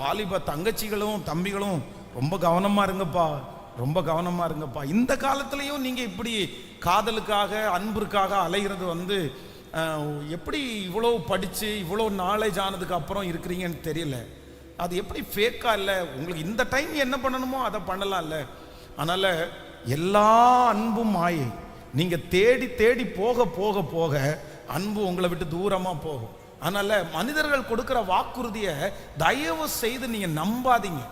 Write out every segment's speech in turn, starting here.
வாலிப தங்கச்சிகளும் தம்பிகளும் ரொம்ப கவனமாக இருங்கப்பா, ரொம்ப கவனமாக இருங்கப்பா. இந்த காலத்துலேயும் நீங்கள் இப்படி காதலுக்காக அன்பிற்காக அலைகிறது எப்படி இவ்வளோ படித்து இவ்வளோ நாலேஜ் ஆனதுக்கு அப்புறம் இருக்கிறீங்கன்னு தெரியல. அது எப்படி ஃபேக்காக இல்லை? உங்களுக்கு இந்த டைம் என்ன பண்ணணுமோ அதை பண்ணலாம் இல்லை? அதனால் எல்லா அன்பும் மாயை. நீங்கள் தேடி தேடி போக போக போக அன்பு உங்களை விட்டு தூரமாக போகும். அதனால் மனிதர்கள் கொடுக்குற வாக்குறுதியை தயவு செய்து நீங்கள் நம்பாதீங்க.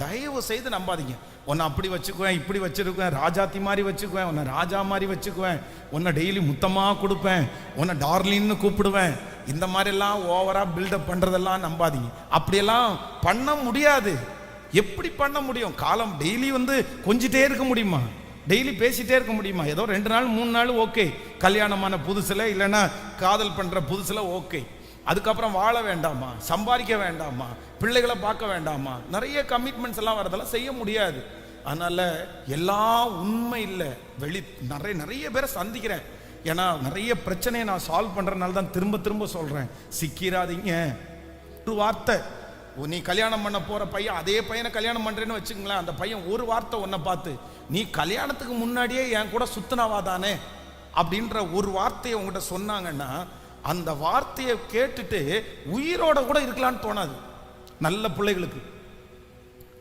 தயவு செய்து நம்பாதீங்க. உன்னை அப்படி வச்சுக்குவேன், இப்படி வச்சிருக்குவேன், ராஜாத்தி மாதிரி வச்சுக்குவேன், உன்னை ராஜா மாதிரி வச்சுக்குவேன், உன்னை டெய்லி முத்தமாக கொடுப்பேன், உன்னை டார்லின்னு கூப்பிடுவேன், இந்த மாதிரிலாம் ஓவராக பில்டப் பண்ணுறதெல்லாம் நம்பாதீங்க. அப்படியெல்லாம் பண்ண முடியாது. எப்படி பண்ண முடியும்? காலம் டெய்லி கொஞ்சிட்டே இருக்க முடியுமா? டெய்லி பேசிட்டே இருக்க முடியுமா? ஏதோ 2 நாள் 3 நாள் ஓகே, கல்யாணமான புதுசில் இல்லைன்னா காதல் பண்ணுற புதுசில் ஓகே. அதுக்கப்புறம் வாழ வேண்டாமா? சம்பாதிக்க வேண்டாமா? பிள்ளைகளை பார்க்க வேண்டாமா? நிறைய கமிட்மெண்ட்ஸ் எல்லாம் வரதெல்லாம் செய்ய முடியாது. அதனால் எல்லாம் உண்மை இல்லை. நிறைய பேரை சந்திக்கிறேன். ஏன்னா நிறைய பிரச்சனையை நான் சால்வ் பண்ணுறதுனால தான் திரும்ப திரும்ப சொல்கிறேன், சிக்கிறாதீங்க. ஒரு வார்த்தை, நீ கல்யாணம் பண்ண போகிற பையன் அதே பையனை கல்யாணம் பண்ணுறேன்னு வச்சுங்களேன், அந்த பையன் ஒரு வார்த்தை உன்னை பார்த்து, நீ கல்யாணத்துக்கு முன்னாடியே என் கூட சுத்தனவாதானே அப்படின்ற ஒரு வார்த்தையை உங்கள்கிட்ட சொன்னாங்கன்னா, அந்த வார்த்தையை கேட்டுட்டு உயிரோட கூட இருக்கலான்னு தோணாது. நல்ல பிள்ளைகளுக்கு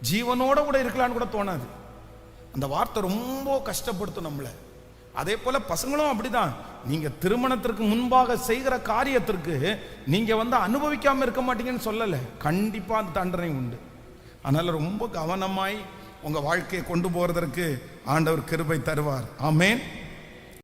ஜீவனோட கூட இருக்கலான்னு கூட தோணாது. அந்த வார்த்தை ரொம்ப கஷ்டப்படுத்தும் நம்மளை. அதே போல பசங்களும் அப்படிதான். நீங்க திருமணத்திற்கு முன்பாக செய்கிற காரியத்திற்கு நீங்க அனுபவிக்காம இருக்க மாட்டீங்கன்னு சொல்லலை, கண்டிப்பா அந்த தண்டனை உண்டு. அதனால ரொம்ப கவனமாய் உங்க வாழ்க்கையை கொண்டு போறதற்கு ஆண்டவர் கிருபை தருவார். ஆமென்.